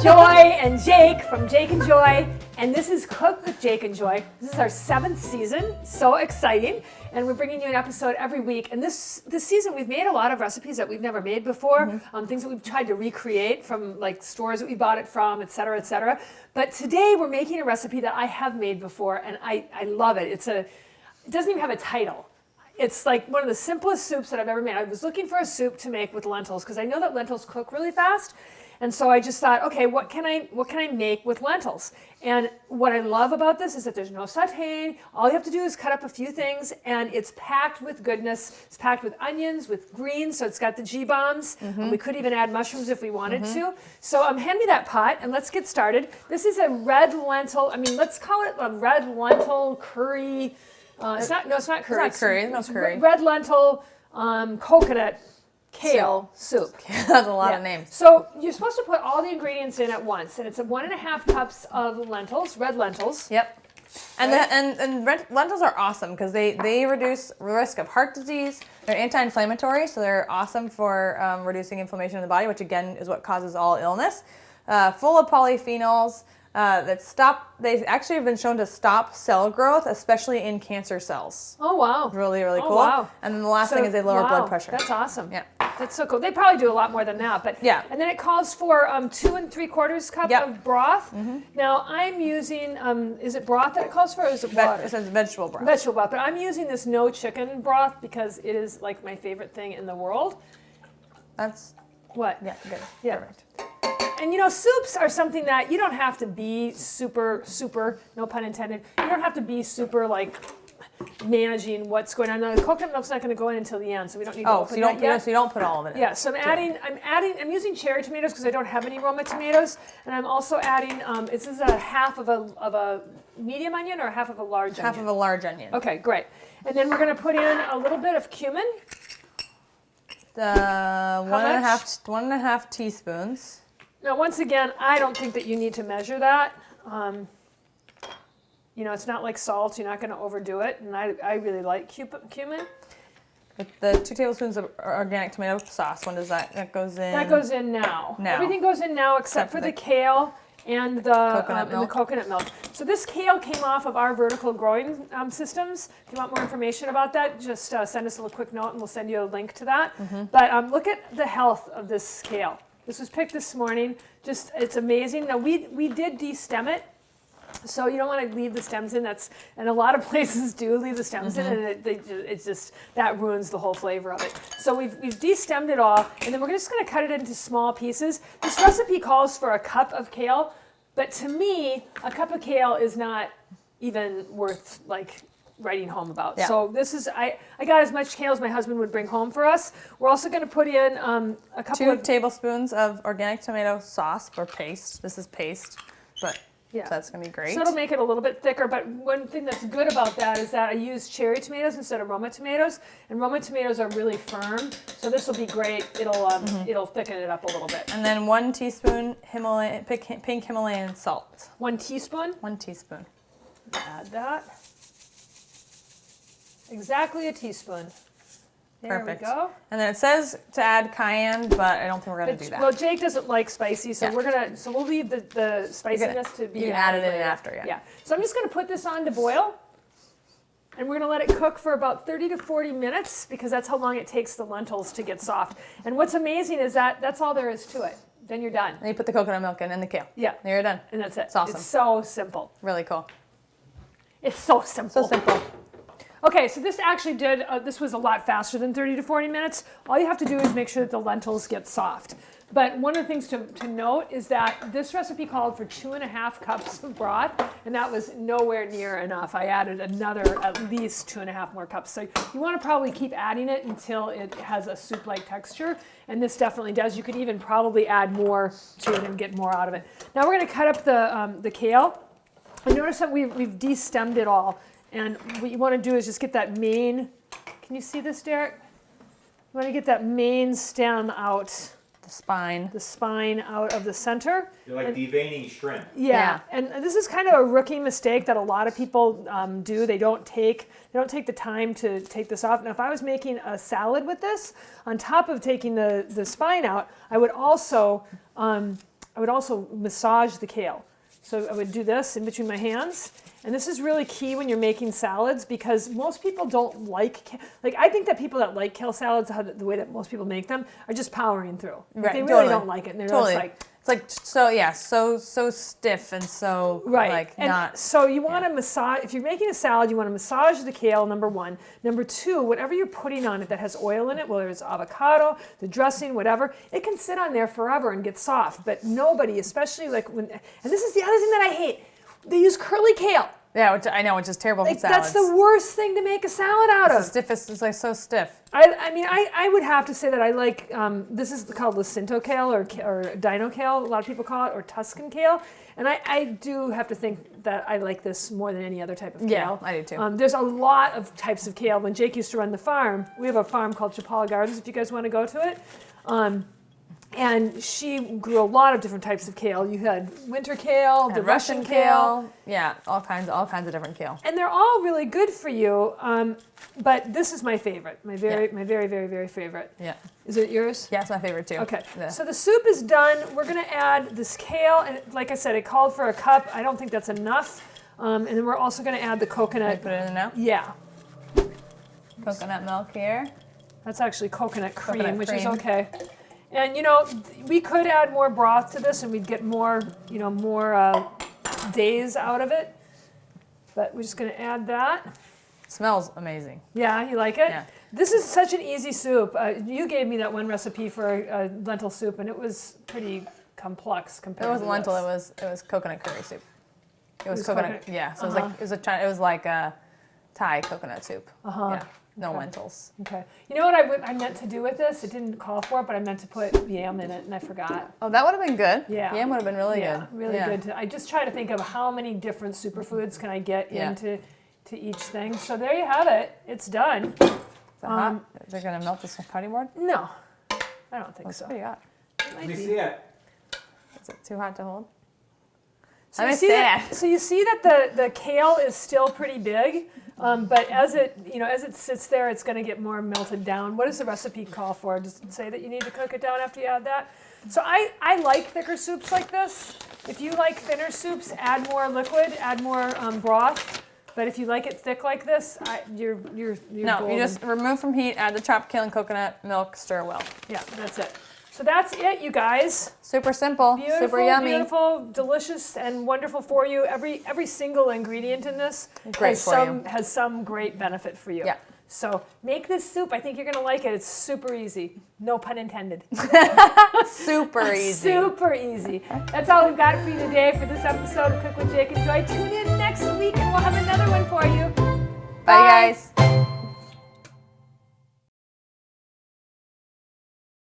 Joy and Jake from Jake and Joy, and this is Cook with Jake and Joy. This is our 7th season, so exciting, and we're bringing you an episode every week. And this season, we've made a lot of recipes that we've never made before, things that we've tried to recreate from like stores that we bought it from, et cetera, et cetera. But today we're making a recipe that I have made before, and I love it. It doesn't even have a title. It's like one of the simplest soups that I've ever made. I was looking for a soup to make with lentils because I know that lentils cook really fast. And so I just thought, okay, what can I make with lentils? And what I love about this is that there's no sauteing. All you have to do is cut up a few things, and it's packed with goodness. It's packed with onions, with greens, so it's got the G-bombs. We could even add mushrooms if we wanted to. So hand me that pot, and let's get started. This is a red lentil, let's call it a red lentil curry. It's not curry. It's not curry. No curry. Red lentil coconut kale soup. That's a lot of names. So you're supposed to put all the ingredients in at once, and it's 1.5 cups of lentils, red lentils. Yep. And right? and red lentils are awesome because they reduce risk of heart disease. They're anti-inflammatory, so they're awesome for reducing inflammation in the body, which again is what causes all illness. Full of polyphenols. They actually have been shown to stop cell growth, especially in cancer cells. Oh, wow. Really, really cool. Wow. And then the last thing is they lower blood pressure. That's awesome. Yeah. That's so cool. They probably do a lot more than that, but yeah. And then it calls for 2 3/4 cup of broth. Now I'm using, is it broth that it calls for, or is it water? It says vegetable broth. Vegetable broth, but I'm using this no chicken broth because it is like my favorite thing in the world. That's what? Yeah, good. Yeah. Perfect. And soups are something that you don't have to be super, no pun intended, you don't have to be super like managing what's going on. Now, the coconut milk's not going to go in until the end, so we don't need to open that yet. So you don't put all of it in. Yeah, so I'm using cherry tomatoes because I don't have any Roma tomatoes, and I'm also adding, this is a half of a medium onion or a half of a large onion? Half of a large onion. Okay, great. And then we're going to put in a little bit of cumin. One and a half teaspoons. Now, once again, I don't think that you need to measure that. It's not like salt. You're not going to overdo it. And I really like cumin. With the 2 tablespoons of organic tomato sauce, when does that goes in? That goes in now. Everything goes in now except for the kale and the coconut milk. So this kale came off of our vertical growing systems. If you want more information about that, just send us a little quick note and we'll send you a link to that. But look at the health of this kale. This was picked this morning. It's amazing. Now we did de-stem it, so you don't want to leave the stems in. And a lot of places do leave the stems in, and it's just that ruins the whole flavor of it. So we've de-stemmed it all, and then we're just going to cut it into small pieces. This recipe calls for a cup of kale, but to me, a cup of kale is not even worth writing home about. Yeah. So this is, I got as much kale as my husband would bring home for us. We're also going to put in a couple 2 tablespoons of organic tomato sauce or paste. This is paste, but so that's going to be great. So it'll make it a little bit thicker, but one thing that's good about that is that I use cherry tomatoes instead of Roma tomatoes, and Roma tomatoes are really firm, so this will be great. It'll thicken it up a little bit. And then 1 teaspoon pink Himalayan salt. 1 teaspoon? 1 teaspoon. Add that. Exactly a teaspoon. There we go. And then it says to add cayenne, but I don't think we're going to do that. Well, Jake doesn't like spicy, so we'll leave the spiciness to be. You can add it in after, yeah. So I'm just going to put this on to boil, and we're going to let it cook for about 30 to 40 minutes because that's how long it takes the lentils to get soft. And what's amazing is that that's all there is to it. Then you're done. And you put the coconut milk in and the kale. Yeah. Then you're done. And that's it. It's awesome. It's so simple. Really cool. It's so simple. So simple. Okay, so this actually this was a lot faster than 30 to 40 minutes. All you have to do is make sure that the lentils get soft. But one of the things to note is that this recipe called for 2.5 cups of broth, and that was nowhere near enough. I added another at least 2.5 more cups. So you want to probably keep adding it until it has a soup-like texture, and this definitely does. You could even probably add more to it and get more out of it. Now we're going to cut up the kale. And notice that we've de-stemmed it all. And what you want to do is just get that main, can you see this, Derek? You want to get that main stem out. The spine out of the center. You're like deveining shrimp. Yeah, and this is kind of a rookie mistake that a lot of people do. They don't take the time to take this off. Now, if I was making a salad with this, on top of taking the spine out, I would also I would also massage the kale. So I would do this in between my hands. And this is really key when you're making salads because most people don't like I think that people that like kale salads, the way that most people make them, are just powering through. Right, they really totally. don't like it. And they're Totally. just like, it's like so stiff and so like and not. So you want to massage. If you're making a salad, you want to massage the kale. Number one. Number two, whatever you're putting on it that has oil in it, whether it's avocado, the dressing, whatever, it can sit on there forever and get soft. But nobody, especially like when, and this is the other thing that I hate. They use curly kale. Yeah, which I know, which is terrible for salads. That's the worst thing to make a salad out of. It's the stiffest. It's like so stiff. I mean, I would have to say that I like, this is called Jacinto kale or Dino kale, a lot of people call it, or Tuscan kale. And I do have to think that I like this more than any other type of kale. Yeah, I do too. There's a lot of types of kale. When Jake used to run the farm, we have a farm called Chapala Gardens, if you guys want to go to it. And she grew a lot of different types of kale. You had winter kale, the Russian kale. Yeah, all kinds of different kale. And they're all really good for you. But this is my favorite. My very, very, very favorite. Yeah. Is it yours? Yeah, it's my favorite too. Okay. Yeah. So the soup is done. We're going to add this kale. And like I said, it called for a cup. I don't think that's enough. And then we're also going to add the coconut. Put it in there now? Yeah. Coconut milk here. That's actually coconut cream, Coconut which is cream. okay. And we could add more broth to this and we'd get more, more days out of it. But we're just going to add that. It smells amazing. Yeah, you like it? Yeah. This is such an easy soup. You gave me that one recipe for a lentil soup and it was pretty complex compared to It wasn't lentil, this. it was coconut curry soup. It was coconut- coconut, yeah. So it was like a Thai coconut soup. Yeah. No lentils. Okay. You know what I meant to do with this? It didn't call for it, but I meant to put yam in it, and I forgot. Oh, that would have been good. Yeah. Yam would have been really good. Really good. I just try to think of how many different superfoods can I get into each thing. So there you have it. It's done. Is it hot? Is it going to melt this cutting board? No, I don't think It's so. pretty hot. Might Let me be. see it. Is it too hot to hold? So Let you me see see that, it. so you see that the kale is still pretty big, but as it sits there, it's going to get more melted down. What does the recipe call for? Does it say that you need to cook it down after you add that? So I like thicker soups like this. If you like thinner soups, add more liquid, add more broth. But if you like it thick like this, you're No, golden. you just remove from heat, add the chopped kale and coconut milk, stir well. Yeah, that's it. So that's it, you guys. Super simple, Beautiful, super yummy. beautiful, delicious, and wonderful for you. Every single ingredient in this Great for has some great benefit for you. Yeah. So make this soup. I think you're gonna like it. It's super easy. No pun intended. Super easy. Super easy. That's all we've got for you today for this episode of Cook with Jake and Joy. Tune in next week and we'll have another one for you. Bye, guys.